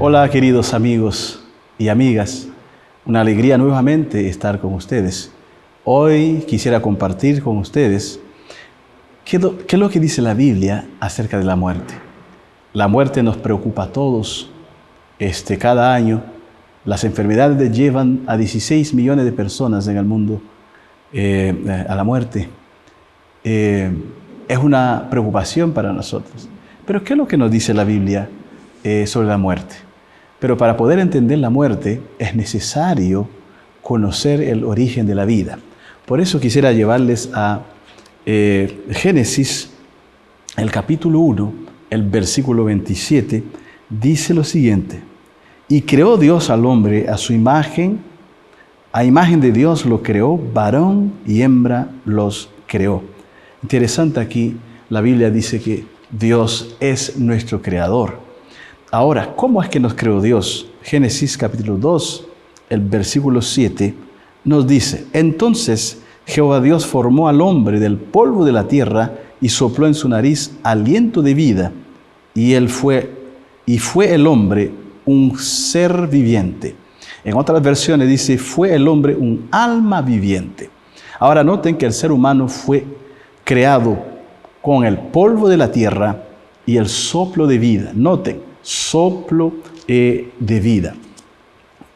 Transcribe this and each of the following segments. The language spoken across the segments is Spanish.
Hola queridos amigos y amigas, una alegría nuevamente estar con ustedes. Hoy quisiera compartir con ustedes qué es lo que dice la Biblia acerca de la muerte. La muerte nos preocupa a todos. Cada año las enfermedades llevan a 16 millones de personas en el mundo a la muerte. Es una preocupación para nosotros. Pero ¿qué es lo que nos dice la Biblia sobre la muerte? Pero para poder entender la muerte es necesario conocer el origen de la vida. Por eso quisiera llevarles a Génesis, el capítulo 1, el versículo 27, dice lo siguiente: y creó Dios al hombre a su imagen, a imagen de Dios lo creó, varón y hembra los creó. Interesante, aquí la Biblia dice que Dios es nuestro creador. Ahora, ¿cómo es que nos creó Dios? Génesis capítulo 2, el versículo 7, nos dice: entonces Jehová Dios formó al hombre del polvo de la tierra y sopló en su nariz aliento de vida, y fue el hombre un ser viviente. En otras versiones dice: fue el hombre un alma viviente. Ahora noten que el ser humano fue creado con el polvo de la tierra y el soplo de vida. Noten, soplo de vida.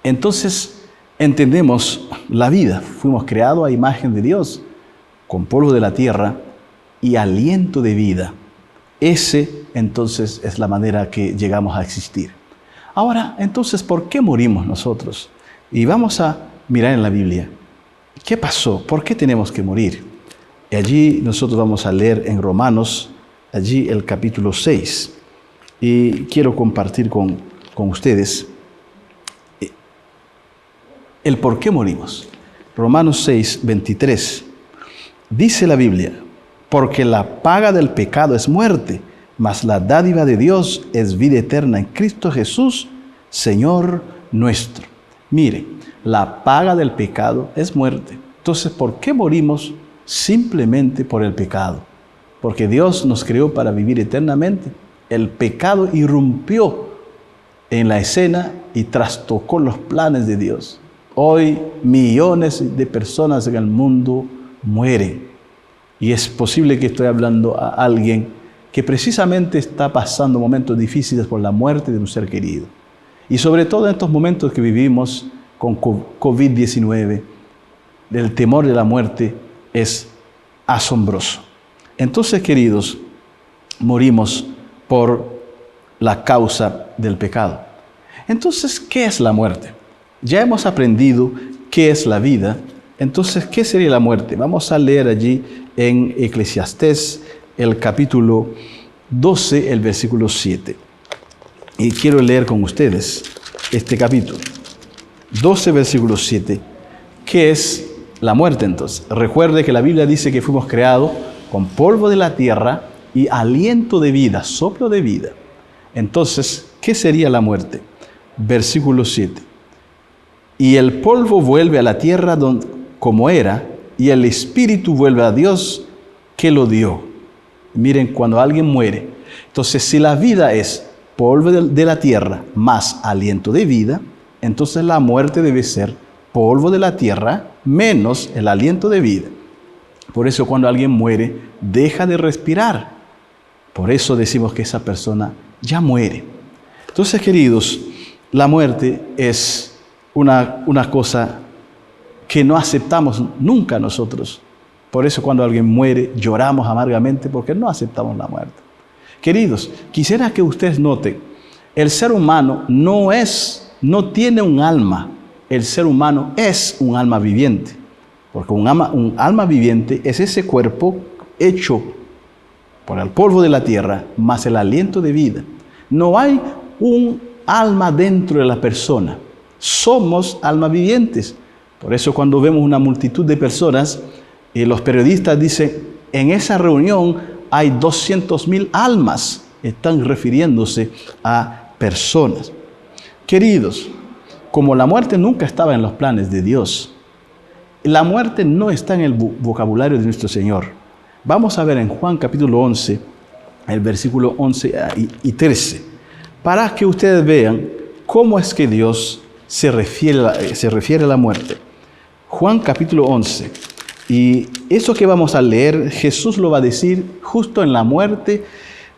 Entonces entendemos la vida. Fuimos creados a imagen de Dios, con polvo de la tierra y aliento de vida. Ese entonces es la manera que llegamos a existir. Ahora, entonces, ¿por qué morimos nosotros? Y vamos a mirar en la Biblia. ¿Qué pasó? ¿Por qué tenemos que morir? Y allí nosotros vamos a leer en Romanos, allí el capítulo 6. Y quiero compartir con ustedes el por qué morimos. Romanos 6, 23. Dice la Biblia: porque la paga del pecado es muerte, mas la dádiva de Dios es vida eterna en Cristo Jesús, Señor nuestro. Mire, la paga del pecado es muerte. Entonces, ¿por qué morimos? Simplemente por el pecado. Porque Dios nos creó para vivir eternamente. El pecado irrumpió en la escena y trastocó los planes de Dios. Hoy millones de personas en el mundo mueren. Y es posible que estoy hablando a alguien que precisamente está pasando momentos difíciles por la muerte de un ser querido. Y sobre todo en estos momentos que vivimos con COVID-19, el temor de la muerte es asombroso. Entonces, queridos, morimos por la causa del pecado. Entonces, ¿qué es la muerte? Ya hemos aprendido qué es la vida. Entonces, ¿qué sería la muerte? Vamos a leer allí en Eclesiastés, el capítulo 12, el versículo 7. Y quiero leer con ustedes este capítulo. 12, versículo 7. ¿Qué es la muerte entonces? Recuerde que la Biblia dice que fuimos creados con polvo de la tierra y aliento de vida, soplo de vida. Entonces, ¿qué sería la muerte? Versículo 7. Y el polvo vuelve a la tierra como era, y el espíritu vuelve a Dios que lo dio. Miren, cuando alguien muere, entonces si la vida es polvo de la tierra más aliento de vida, entonces la muerte debe ser polvo de la tierra menos el aliento de vida. Por eso cuando alguien muere, deja de respirar. Por eso decimos que esa persona ya muere. Entonces, queridos, la muerte es una cosa que no aceptamos nunca nosotros. Por eso cuando alguien muere, lloramos amargamente porque no aceptamos la muerte. Queridos, quisiera que ustedes noten, el ser humano no tiene un alma. El ser humano es un alma viviente. Porque un alma viviente es ese cuerpo hecho por el polvo de la tierra, más el aliento de vida. No hay un alma dentro de la persona. Somos almas vivientes. Por eso cuando vemos una multitud de personas, los periodistas dicen: en esa reunión hay 200,000 almas. Están refiriéndose a personas. Queridos, como la muerte nunca estaba en los planes de Dios, la muerte no está en el vocabulario de nuestro Señor. Vamos a ver en Juan capítulo 11, el versículo 11 y 13, para que ustedes vean ¿cómo es que Dios se refiere a la muerte? Juan capítulo 11. Y eso que vamos a leer, Jesús lo va a decir justo en la muerte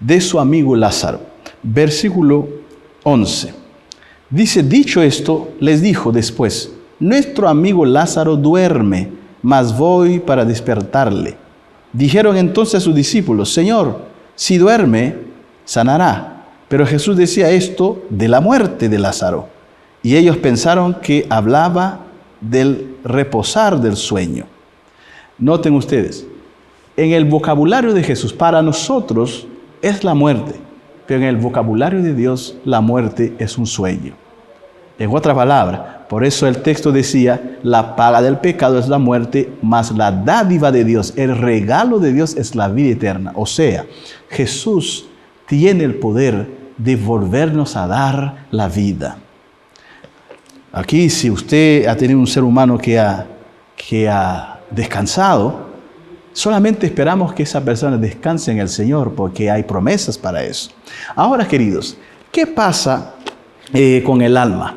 de su amigo Lázaro. Versículo 11. Dice, dicho esto, les dijo después, nuestro amigo Lázaro duerme, mas voy para despertarle. Dijeron entonces a sus discípulos, Señor, si duerme, sanará. Pero Jesús decía esto de la muerte de Lázaro. Y ellos pensaron que hablaba del reposar del sueño. Noten ustedes, en el vocabulario de Jesús, para nosotros es la muerte, pero en el vocabulario de Dios, la muerte es un sueño. En otra palabra, por eso el texto decía, la paga del pecado es la muerte, mas la dádiva de Dios, el regalo de Dios es la vida eterna. O sea, Jesús tiene el poder de volvernos a dar la vida. Aquí, si usted ha tenido un ser humano que ha descansado, solamente esperamos que esa persona descanse en el Señor, porque hay promesas para eso. Ahora, queridos, ¿qué pasa con el alma?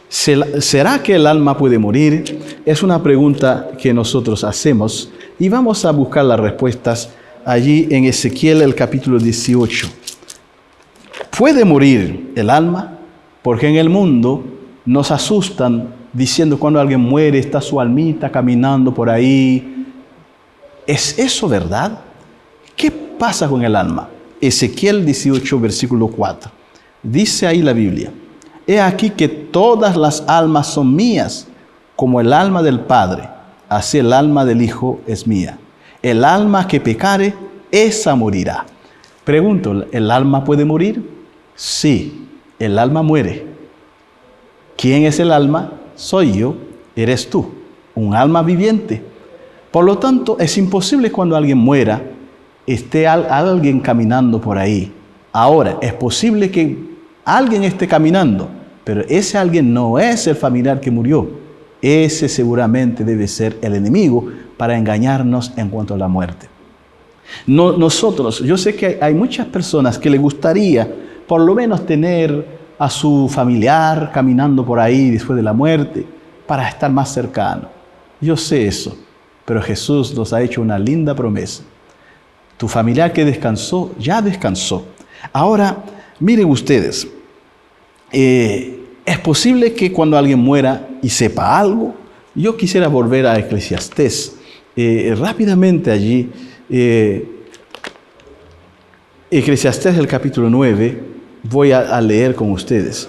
¿Será que el alma puede morir? Es una pregunta que nosotros hacemos y vamos a buscar las respuestas allí en Ezequiel, el capítulo 18. ¿Puede morir el alma? Porque en el mundo nos asustan diciendo cuando alguien muere está su almita caminando por ahí. ¿Es eso verdad? ¿Qué pasa con el alma? Ezequiel 18, versículo 4. Dice ahí la Biblia, he aquí que todas las almas son mías, como el alma del Padre, así el alma del Hijo es mía. El alma que pecare, esa morirá. Pregunto, ¿el alma puede morir? Sí, el alma muere. ¿Quién es el alma? Soy yo, eres tú, un alma viviente. Por lo tanto, es imposible cuando alguien muera, esté alguien caminando por ahí. Ahora, es posible que alguien esté caminando, pero ese alguien no es el familiar que murió. Ese seguramente debe ser el enemigo para engañarnos en cuanto a la muerte. Nosotros, yo sé que hay muchas personas que les gustaría por lo menos tener a su familiar caminando por ahí después de la muerte para estar más cercano. Yo sé eso, pero Jesús nos ha hecho una linda promesa. Tu familiar que descansó, ya descansó. Ahora, miren ustedes, es posible que cuando alguien muera y sepa algo, yo quisiera volver a Eclesiastés. Rápidamente allí, Eclesiastés el capítulo 9, voy a leer con ustedes.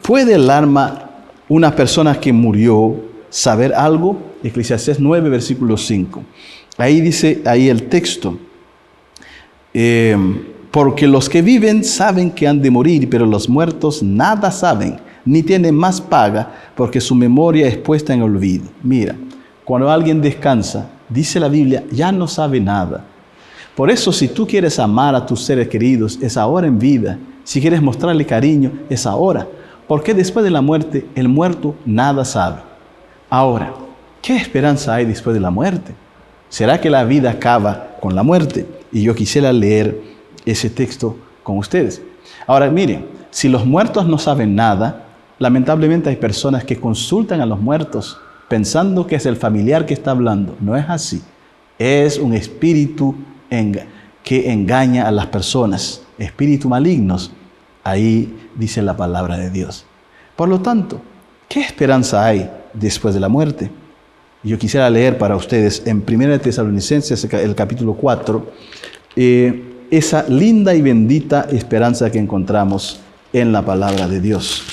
¿Puede el alma, una persona que murió, saber algo? Eclesiastés 9, versículo 5. Ahí dice, ahí el texto. Porque los que viven saben que han de morir, pero los muertos nada saben, ni tienen más paga, porque su memoria es puesta en olvido. Mira, cuando alguien descansa, dice la Biblia, ya no sabe nada. Por eso, si tú quieres amar a tus seres queridos, es ahora en vida. Si quieres mostrarle cariño, es ahora. Porque después de la muerte, el muerto nada sabe. Ahora, ¿qué esperanza hay después de la muerte? ¿Será que la vida acaba con la muerte? Y yo quisiera leer ese texto con ustedes. Ahora, miren, si los muertos no saben nada, lamentablemente hay personas que consultan a los muertos pensando que es el familiar que está hablando. No es así. Es un espíritu que engaña a las personas. Espíritus malignos, ahí dice la palabra de Dios. Por lo tanto, ¿qué esperanza hay después de la muerte? Yo quisiera leer para ustedes en 1 Tesalonicenses, el capítulo 4, esa linda y bendita esperanza que encontramos en la palabra de Dios.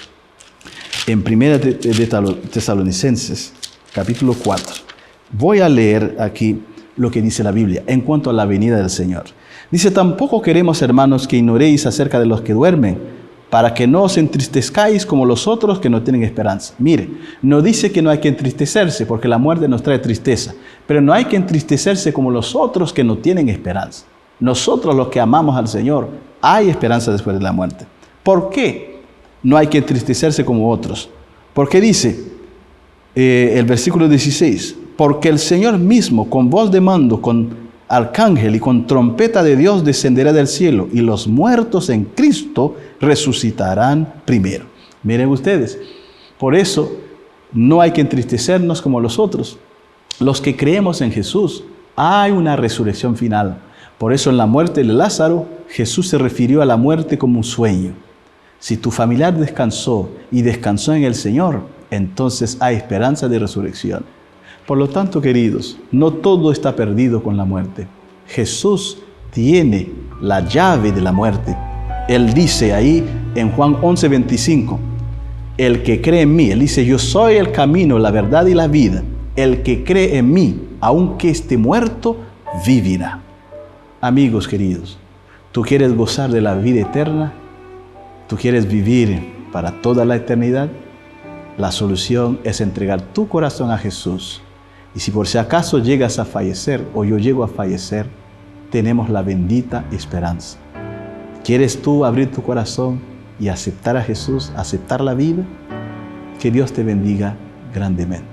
En 1 Tesalonicenses, capítulo 4, voy a leer aquí lo que dice la Biblia en cuanto a la venida del Señor. Dice, tampoco queremos, hermanos, que ignoréis acerca de los que duermen, para que no os entristezcáis como los otros que no tienen esperanza. Mire, no dice que no hay que entristecerse, porque la muerte nos trae tristeza, pero no hay que entristecerse como los otros que no tienen esperanza. Nosotros, los que amamos al Señor, hay esperanza después de la muerte. ¿Por qué no hay que entristecerse como otros? Porque dice el versículo 16, porque el Señor mismo, con voz de mando, con arcángel y con trompeta de Dios descenderá del cielo, y los muertos en Cristo resucitarán primero. Miren ustedes, por eso no hay que entristecernos como los otros. Los que creemos en Jesús, hay una resurrección final. Por eso en la muerte de Lázaro, Jesús se refirió a la muerte como un sueño. Si tu familiar descansó y descansó en el Señor, entonces hay esperanza de resurrección. Por lo tanto, queridos, no todo está perdido con la muerte. Jesús tiene la llave de la muerte. Él dice ahí en Juan 11:25, el que cree en mí, Él dice, yo soy el camino, la verdad y la vida. El que cree en mí, aunque esté muerto, vivirá. Amigos queridos, ¿tú quieres gozar de la vida eterna? ¿Tú quieres vivir para toda la eternidad? La solución es entregar tu corazón a Jesús. Y si por si acaso llegas a fallecer o yo llego a fallecer, tenemos la bendita esperanza. ¿Quieres tú abrir tu corazón y aceptar a Jesús, aceptar la vida? Que Dios te bendiga grandemente.